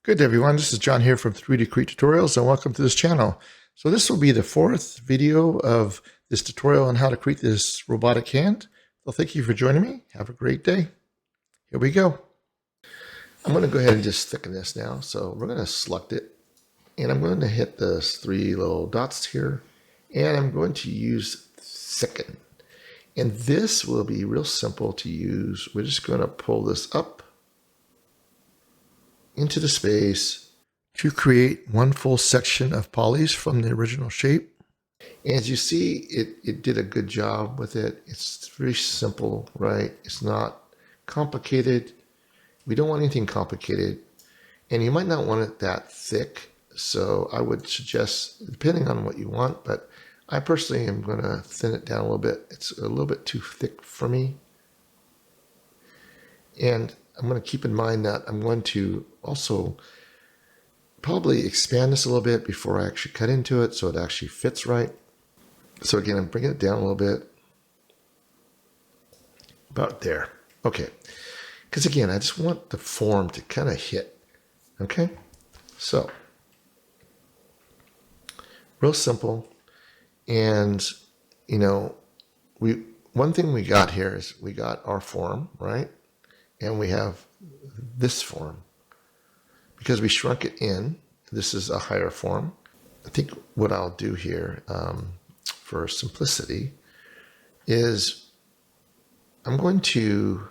Good day, everyone. This is John here from 3D Crete Tutorials, and welcome to this channel. So this will be the fourth video of this tutorial on how to create this robotic hand. So thank you for joining me. Have a great day. Here we go. I'm going to go ahead and just thicken this now. So we're going to select it, and I'm going to hit the three little dots here, and I'm going to use thicken. And this will be real simple to use. We're just going to pull this up into the space to create one full section of polys from the original shape. As you see, it did a good job with it. It's very simple, right? It's not complicated. We don't want anything complicated. And you might not want it that thick. So I would suggest, depending on what you want, but I personally am going to thin it down a little bit. It's a little bit too thick for me. And I'm going to keep in mind that I'm going to also probably expand this a little bit before I actually cut into it so it actually fits right. So again, I'm bringing it down a little bit. About there. Okay. Because again, I just want the form to kind of hit. Okay? So, real simple. And, one thing we got here is we got our form, right? And we have this form. Because we shrunk it in, this is a higher form. I think what I'll do here for simplicity is I'm going to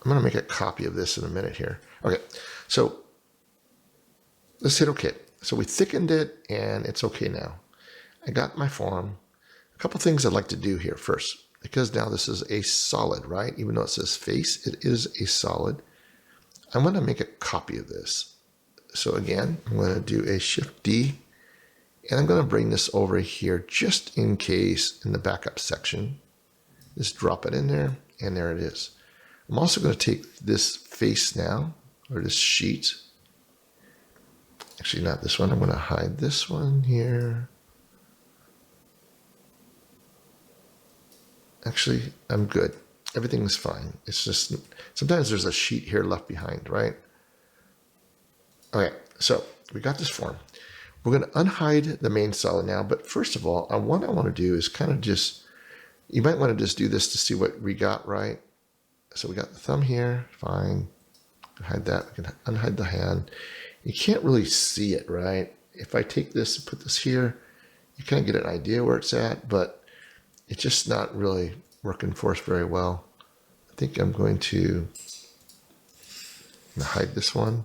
make a copy of this in a minute here. Okay, so let's hit OK. So we thickened it and it's OK now. I got my form. A couple things I'd like to do here first, because now this is a solid, right? Even though it says face, it is a solid. I'm going to make a copy of this. So again, I'm going to do a Shift D, and I'm going to bring this over here just in case in the backup section. Just drop it in there, and there it is. I'm also going to take this face now, or this sheet. Actually, not this one. I'm going to hide this one here. Actually, I'm good. Everything's fine. It's just, sometimes there's a sheet here left behind, right? Okay, so we got this form. We're going to unhide the main solid now, but first of all, what I want to do is kind of just, you might want to just do this to see what we got right. So we got the thumb here, fine. Hide that, we can unhide the hand. You can't really see it, right? If I take this and put this here, you kind of get an idea where it's at, but it's just not really working for us very well. I think I'm going to hide this one.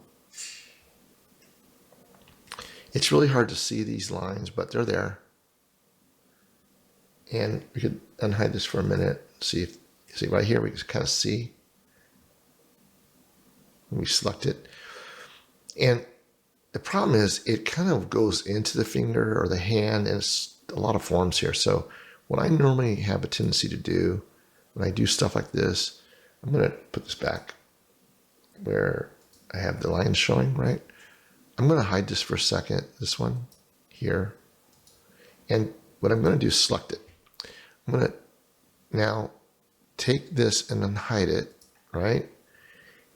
It's really hard to see these lines, but they're there. And we could unhide this for a minute. See right here, we can kind of see. We select it. And the problem is it kind of goes into the finger or the hand, and it's a lot of forms here. So what I normally have a tendency to do when I do stuff like this, I'm going to put this back where I have the lines showing, right? I'm going to hide this for a second, this one here. And what I'm going to do is select it. I'm going to now take this and unhide it, right?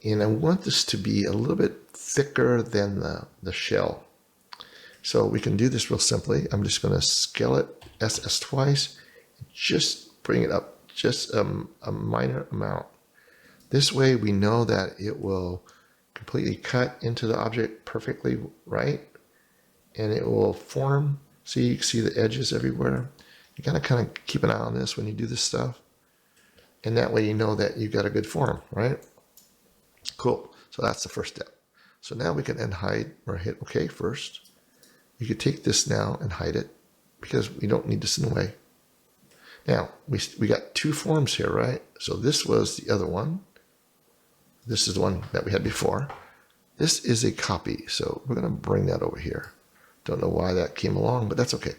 And I want this to be a little bit thicker than the shell. So we can do this real simply. I'm just going to scale it SS twice, just bring it up just a minor amount. This way we know that it will completely cut into the object perfectly, right? And it will form. See, you can see the edges everywhere. You gotta kind of keep an eye on this when you do this stuff. And that way you know that you got a good form, right? Cool, so that's the first step. So now we can unhide or hit OK first. You could take this now and hide it because we don't need this in the way. Now, we got two forms here, right? So this was the other one. This is the one that we had before. This is a copy, so we're going to bring that over here. Don't know why that came along, but that's okay.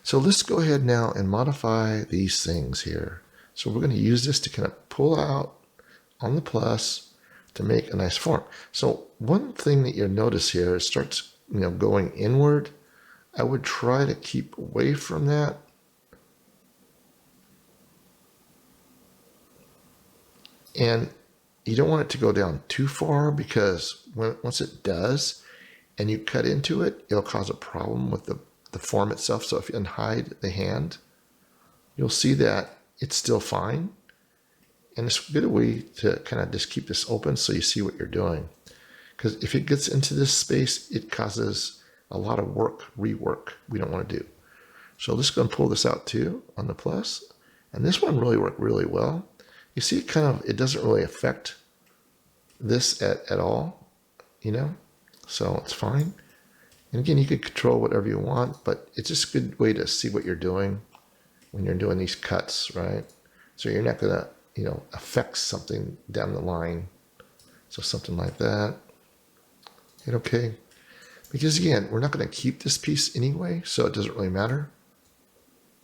So let's go ahead now and modify these things here. So we're going to use this to kind of pull out on the plus to make a nice form. So one thing that you'll notice here, it starts going inward. I would try to keep away from that. And you don't want it to go down too far, because once it does and you cut into it, it'll cause a problem with the form itself. So if you unhide the hand, you'll see that it's still fine. And it's a good way to kind of just keep this open so you see what you're doing. Because if it gets into this space, it causes a lot of rework we don't want to do. So let's go and pull this out too on the plus. And this one really worked really well. You see, it doesn't really affect this at all, so it's fine. And again, you could control whatever you want, but it's just a good way to see what you're doing when you're doing these cuts, right? So you're not gonna, affect something down the line. So something like that. Hit OK. Because again, we're not gonna keep this piece anyway, so it doesn't really matter.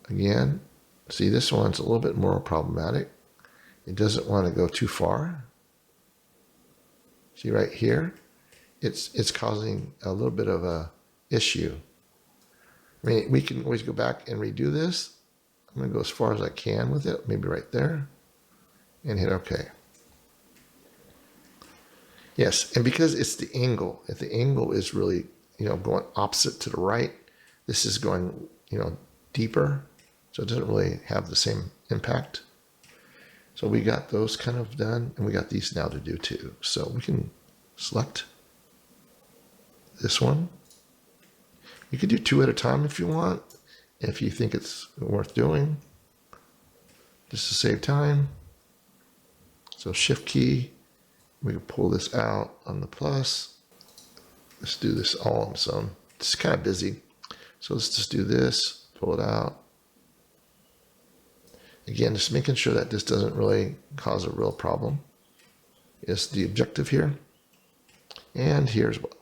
Again, see, this one's a little bit more problematic. It doesn't want to go too far. See right here, it's causing a little bit of a issue. I mean, we can always go back and redo this. I'm going to go as far as I can with it, maybe right there, and hit OK. Yes, and because it's the angle, if the angle is really, going opposite to the right, this is going, deeper, so it doesn't really have the same impact. So we got those kind of done, and we got these now to do too. So we can select this one. You could do 2 at a time if you want, if you think it's worth doing, just to save time. So Shift key, we can pull this out on the plus. Let's do this all on its own. It's kind of busy. So let's just do this, pull it out. Again, just making sure that this doesn't really cause a real problem is the objective here. And here's what.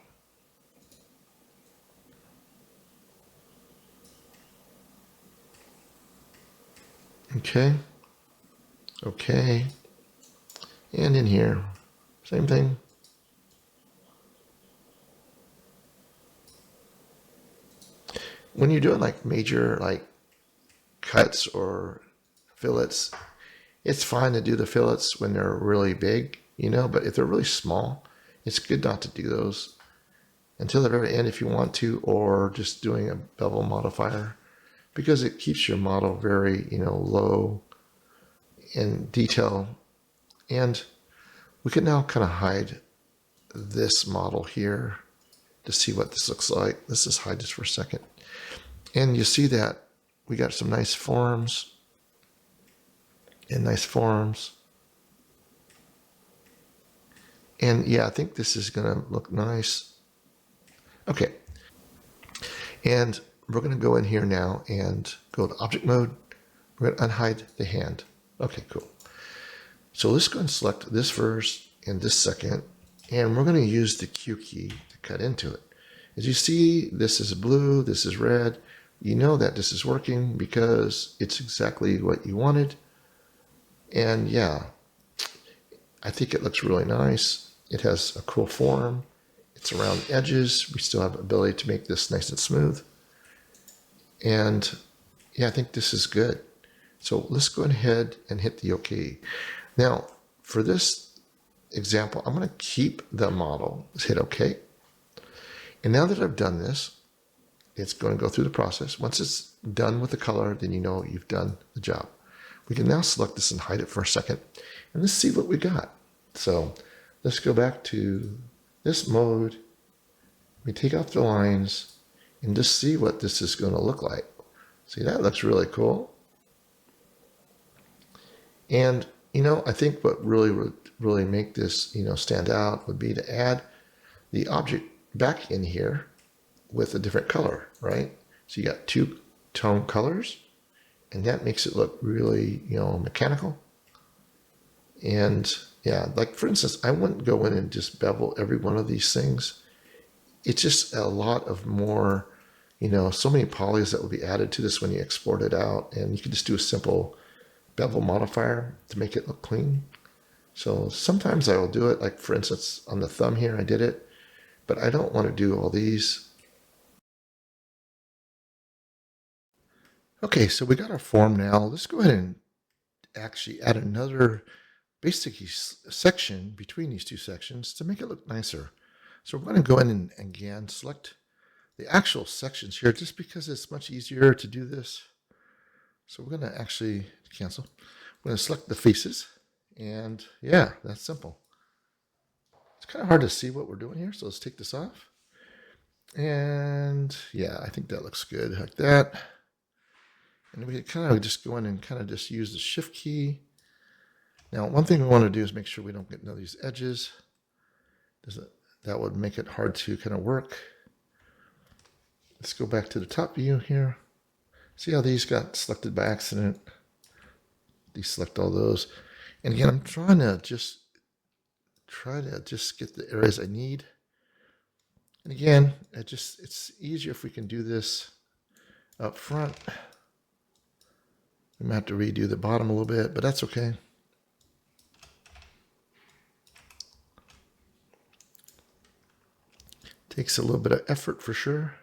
Okay. Okay. And in here, same thing. When you're doing like major cuts or fillets, it's fine to do the fillets when they're really big, but if they're really small, it's good not to do those until the very end if you want to, or just doing a bevel modifier, because it keeps your model very, low in detail. And we can now kind of hide this model here to see what this looks like. Let's just hide this for a second. And you see that we got some nice forms and nice forms. And yeah, I think this is going to look nice. Okay. And we're going to go in here now and go to object mode. We're going to unhide the hand. Okay, cool. So let's go and select this first and this second. And we're going to use the Q key to cut into it. As you see, this is blue, this is red. You know that this is working because it's exactly what you wanted. And yeah, I think it looks really nice. It has a cool form. It's around edges. We still have the ability to make this nice and smooth. And yeah, I think this is good. So let's go ahead and hit the OK. Now, for this example, I'm going to keep the model. Let's hit OK. And now that I've done this, it's going to go through the process. Once it's done with the color, then you know you've done the job. We can now select this and hide it for a second. And let's see what we got. So let's go back to this mode. We take off the lines and just see what this is going to look like. See, that looks really cool. And, I think what really would really make this, stand out would be to add the object back in here with a different color, right? So you got 2-tone colors, and that makes it look really, mechanical. And yeah, like for instance, I wouldn't go in and just bevel every one of these things. It's just a lot of more, so many polys that will be added to this when you export it out, and you can just do a simple bevel modifier to make it look clean. So sometimes I will do it, like for instance, on the thumb here, I did it, but I don't want to do all these. Okay, so we got our form now. Let's go ahead and actually add another basic section between these two sections to make it look nicer. So we're going to go in and again select the actual sections here just because it's much easier to do this. So we're going to actually cancel. We're going to select the faces. And yeah, that's simple. It's kind of hard to see what we're doing here. So let's take this off. And yeah, I think that looks good like that. And we can kind of just go in and kind of just use the shift key. Now, one thing we want to do is make sure we don't get none of these edges. That would make it hard to kind of work. Let's go back to the top view here. See how these got selected by accident? Deselect all those. And again, I'm trying to just get the areas I need. And again, it's easier if we can do this up front. We might have to redo the bottom a little bit, but that's okay. Takes a little bit of effort for sure.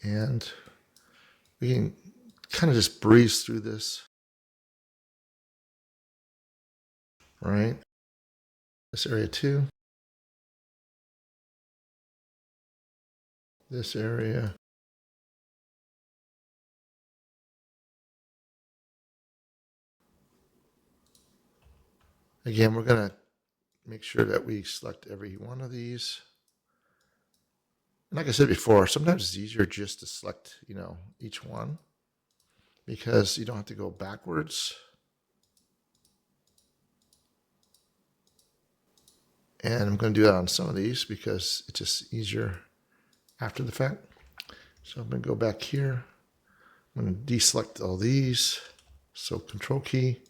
And we can kind of just breeze through this. Right? This area too. This area. Again, we're going to make sure that we select every one of these. And like I said before, sometimes it's easier just to select, each one because you don't have to go backwards. And I'm going to do that on some of these because it's just easier after the fact. So I'm going to go back here. I'm going to deselect all these. So Control key.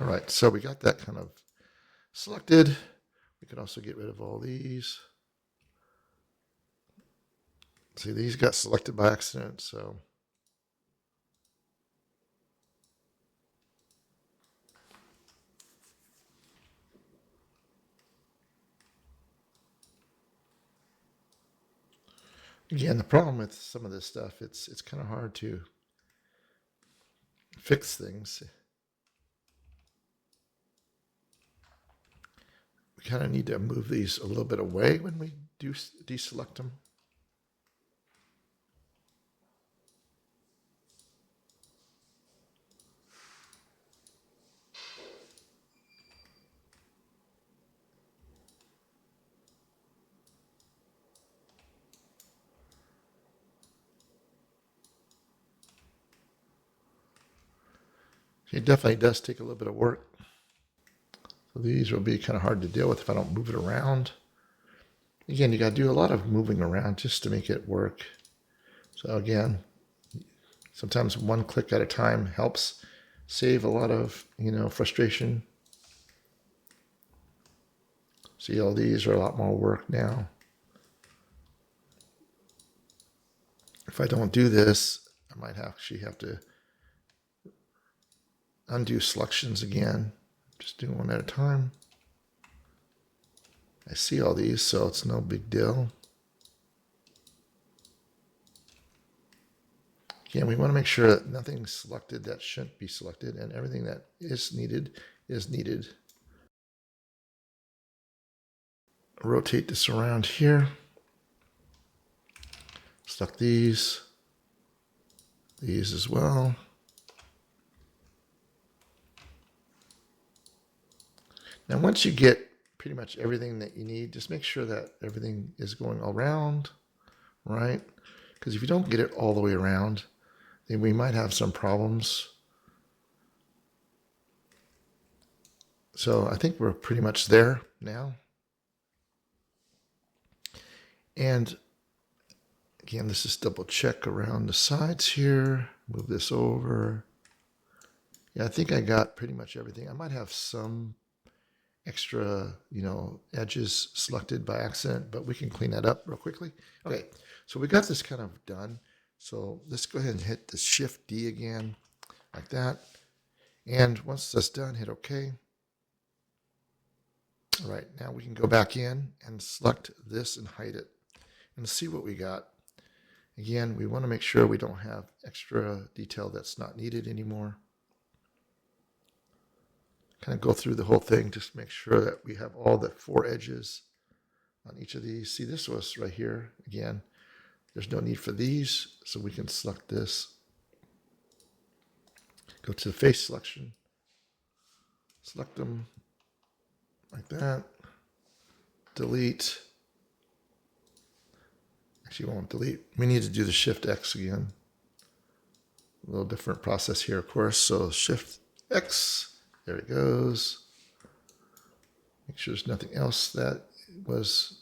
All right, so we got that kind of selected. We can also get rid of all these. See, these got selected by accident, so. Again, the problem with some of this stuff, it's kind of hard to fix things. We kind of need to move these a little bit away when we do deselect them. It definitely does take a little bit of work. So these will be kind of hard to deal with if I don't move it around. Again, you got to do a lot of moving around just to make it work. So again, sometimes one click at a time helps save a lot of, frustration. See, all these are a lot more work now. If I don't do this, I might actually have to undo selections again. Just do one at a time. I see all these, so it's no big deal. Again, we want to make sure that nothing's selected that shouldn't be selected, and everything that is needed is needed. Rotate this around here. Select these as well. Now, once you get pretty much everything that you need, just make sure that everything is going around, right? Because if you don't get it all the way around, then we might have some problems. So I think we're pretty much there now. And again, let's just double check around the sides here. Move this over. Yeah, I think I got pretty much everything. I might have some extra, edges selected by accident, but we can clean that up real quickly. Okay, so we got this kind of done. So let's go ahead and hit the Shift D again, like that. And once that's done, hit OK. All right, now we can go back in and select this and hide it and see what we got. Again, we want to make sure we don't have extra detail that's not needed anymore. Kind of go through the whole thing, just make sure that we have all the 4 edges on each of these. See, this was right here. Again, there's no need for these, so we can select this. Go to the face selection, select them like that, delete. Actually, we won't delete. We need to do the Shift X again. A little different process here, of course. So Shift X, there it goes. Make sure there's nothing else that was,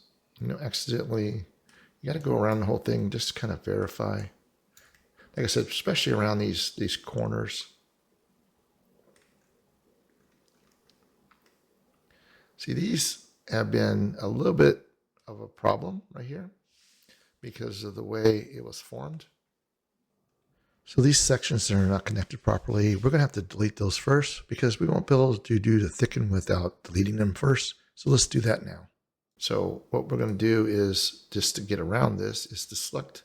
accidentally. You got to go around the whole thing, just kind of verify. Like I said, especially around these corners. See, these have been a little bit of a problem right here because of the way it was formed. So these sections that are not connected properly, we're going to have to delete those first because we won't be able to do the thicken without deleting them first. So let's do that now. So what we're going to do is, just to get around this, is to select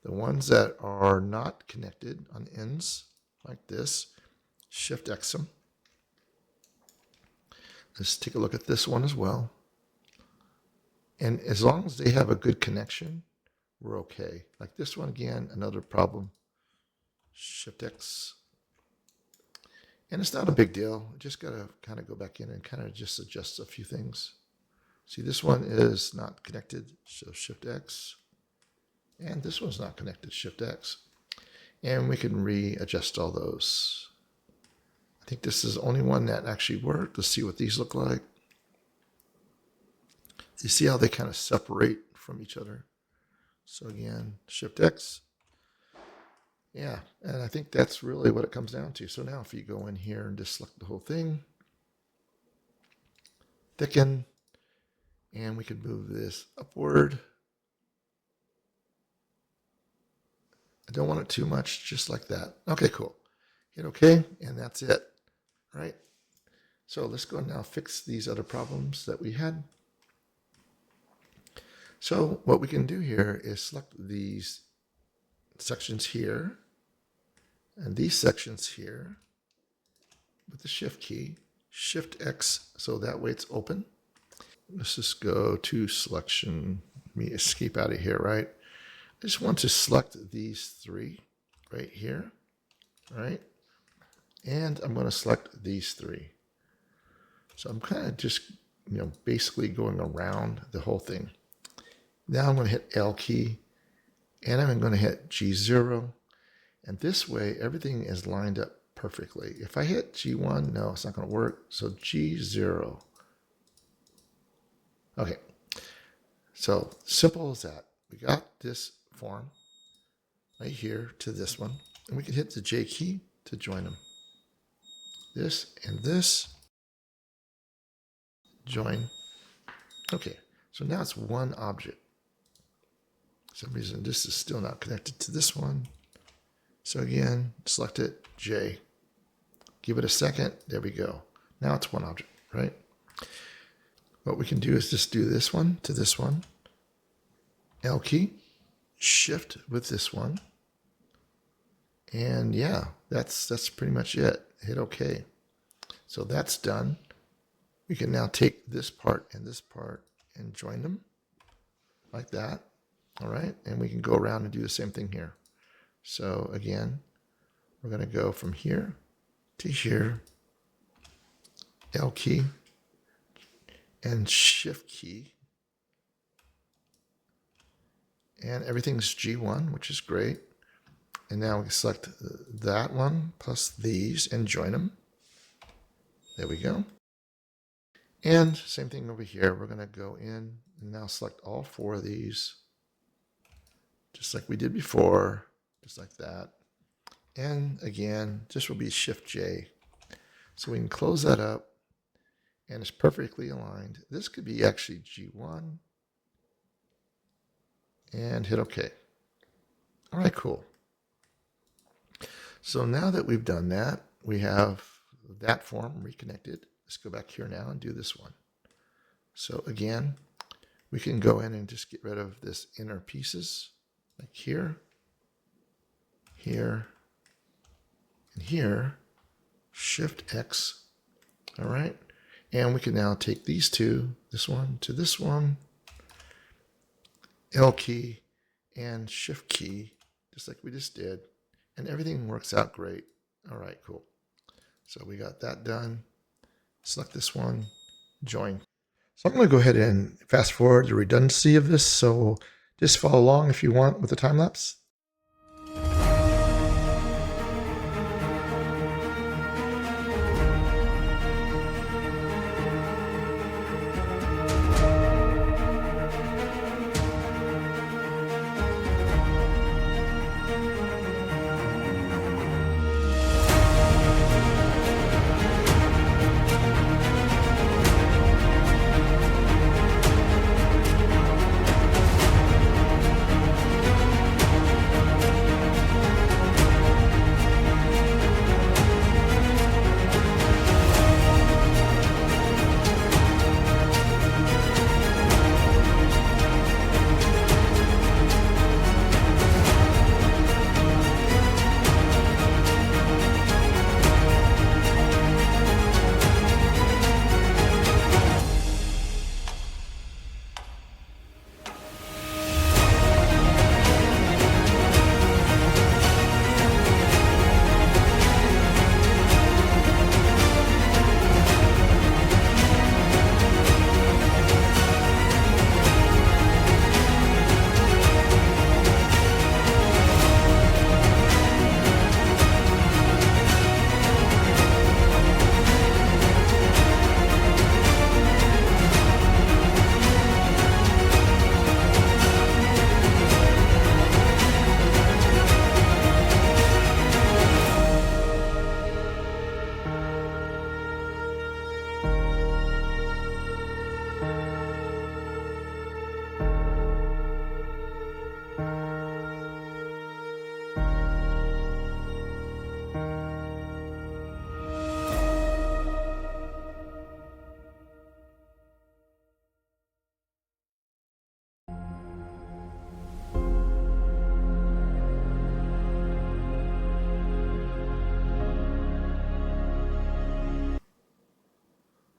the ones that are not connected on ends like this, Shift X them. Let's take a look at this one as well. And as long as they have a good connection, we're okay. Like this one, again, another problem. Shift X. And it's not a big deal. Just got to kind of go back in and kind of just adjust a few things. See, this one is not connected, so Shift X. And this one's not connected, Shift X. And we can readjust all those. I think this is the only one that actually worked. Let's see what these look like. You see how they kind of separate from each other? So again, Shift X. Yeah, and I think that's really what it comes down to. So now if you go in here and just select the whole thing, thicken, and we can move this upward. I don't want it too much, just like that. Okay, cool. Hit OK, and that's it. All right. So let's go now fix these other problems that we had. So what we can do here is select these sections here and these sections here with the Shift key, Shift X, so that way it's open. Let's just go to selection. Let me escape out of here, right? I just want to select these 3 right here, right? And I'm going to select these 3. So I'm kind of just, basically going around the whole thing. Now I'm going to hit L key, and I'm going to hit G0. And this way, everything is lined up perfectly. If I hit G1, no, it's not going to work. So G0. Okay. So simple as that. We got this form right here to this one. And we can hit the J key to join them. This and this. Join. Okay. So now it's one object. For some reason, this is still not connected to this one. So again, select it, J. Give it a second. There we go. Now it's one object, right? What we can do is just do this one to this one. L key, Shift with this one. And yeah, that's pretty much it. Hit OK. So that's done. We can now take this part and join them like that. All right. And we can go around and do the same thing here. So again, we're going to go from here to here, L key and Shift key. And everything's G1, which is great. And now we can select that one plus these and join them. There we go. And same thing over here. We're going to go in and now select all 4 of these, just like we did before, just like that. And again, this will be Shift J. So we can close that up, and it's perfectly aligned. This could be actually G1, and hit OK. All right, cool. So now that we've done that, we have that form reconnected. Let's go back here now and do this one. So again, we can go in and just get rid of this inner pieces, like here. here, and here, Shift X. All right. And we can now take these two, this one to this one, L key and Shift key, just like we just did. And everything works out great. All right, cool. So we got that done. Select this one, join. So I'm going to go ahead and fast forward the redundancy of this. So just follow along if you want with the time lapse.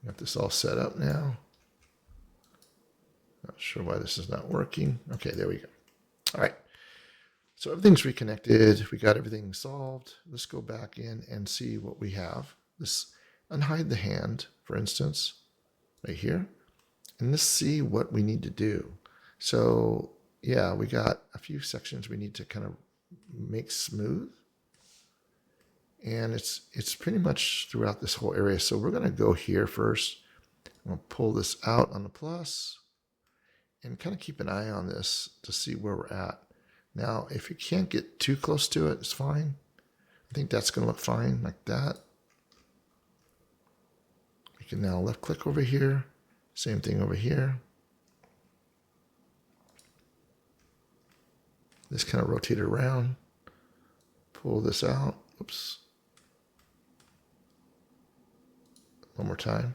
Got this all set up now. Not sure why this is not working. Okay, there we go. All right. So everything's reconnected. We got everything solved. Let's go back in and see what we have. Let's unhide the hand, for instance, right here. And let's see what we need to do. So yeah, we got a few sections we need to kind of make smooth. And it's pretty much throughout this whole area. So we're going to go here first. I'm going to pull this out on the plus and kind of keep an eye on this to see where we're at. Now, if you can't get too close to it, it's fine. I think that's going to look fine like that. We can now left click over here. Same thing over here. This kind of rotate it around. Pull this out. Oops. One more time.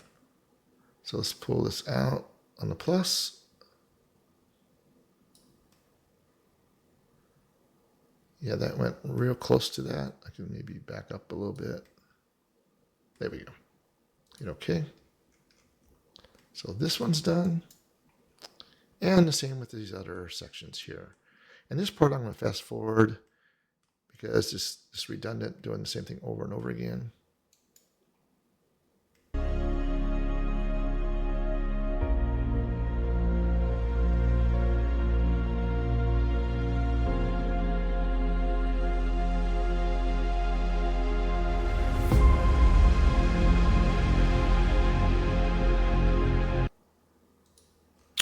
So let's pull this out on the plus. Yeah, that went real close to that. I can maybe back up a little bit. There we go. Hit OK. So this one's done. And the same with these other sections here. And this part I'm going to fast forward because it's redundant, doing the same thing over and over again.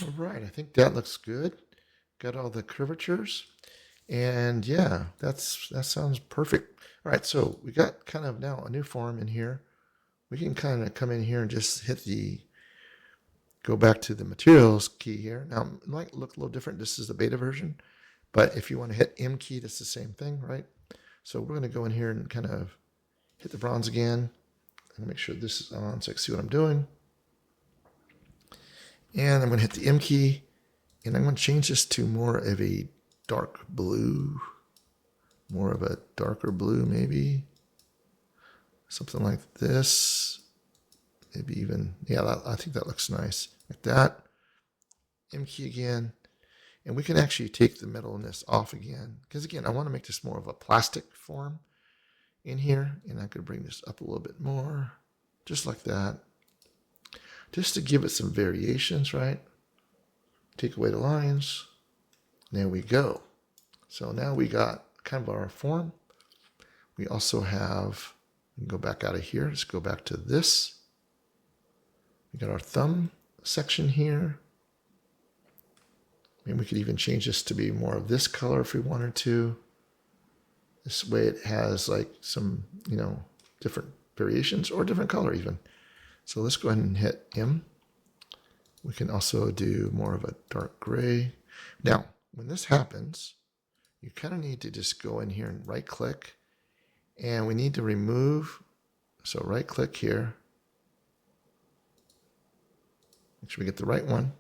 All right, I think that looks good. Got all the curvatures. And yeah, that sounds perfect. All right, so we got kind of now a new form in here. We can kind of come in here and just go back to the materials key here. Now, it might look a little different. This is the beta version. But if you want to hit M key, that's the same thing, right? So we're going to go in here and kind of hit the bronze again. And make sure this is on so I can see what I'm doing. And I'm going to hit the M key. And I'm going to change this to more of a dark blue. more of a darker blue, maybe. Something like this. Maybe even, yeah, I think that looks nice. Like that. M key again. And we can actually take the metalness off again. Because again, I want to make this more of a plastic form in here. And I could bring this up a little bit more. Just like that. Just to give it some variations, right? Take away the lines. There we go. So now we got kind of our form. We also have, we can go back out of here. Let's go back to this. We got our thumb section here. Maybe we could even change this to be more of this color if we wanted to. This way it has like some, different variations or different color even. So let's go ahead and hit M. We can also do more of a dark gray. Now, when this happens, you kind of need to just go in here and right click. And we need to remove, so right click here. Make sure we get the right one.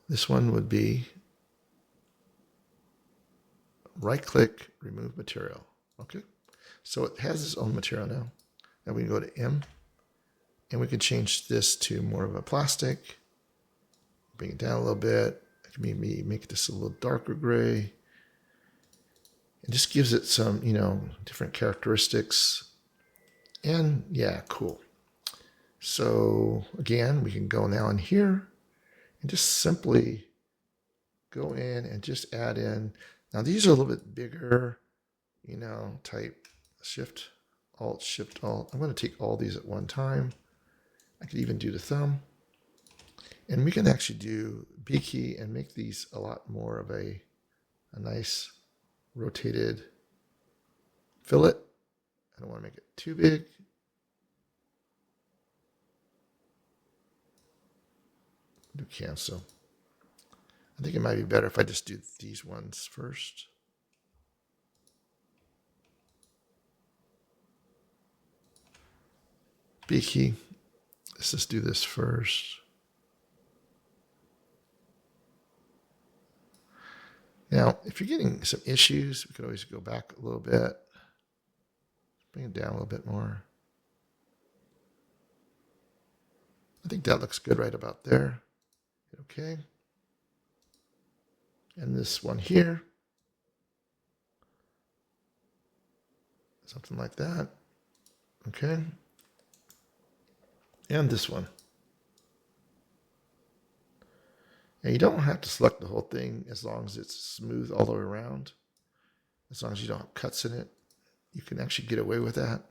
This one would be right click, remove material. Okay. So it has its own material now. Now we can go to M and we can change this to more of a plastic. Bring it down a little bit. I can maybe make this a little darker gray. It just gives it some, different characteristics. And yeah, cool. So again, we can go now in here and just simply go in and just add in. Now these are a little bit bigger, type Shift, Alt, Shift, Alt. I'm going to take all these at one time. I could even do the thumb. And we can actually do B key and make these a lot more of a nice rotated fillet. I don't want to make it too big. Do cancel. I think it might be better if I just do these ones first. B key. Let's just do this first. Now, if you're getting some issues, we could always go back a little bit. Bring it down a little bit more. I think that looks good right about there. Okay. And this one here. Something like that. Okay. And this one. And you don't have to select the whole thing as long as it's smooth all the way around. As long as you don't have cuts in it. You can actually get away with that.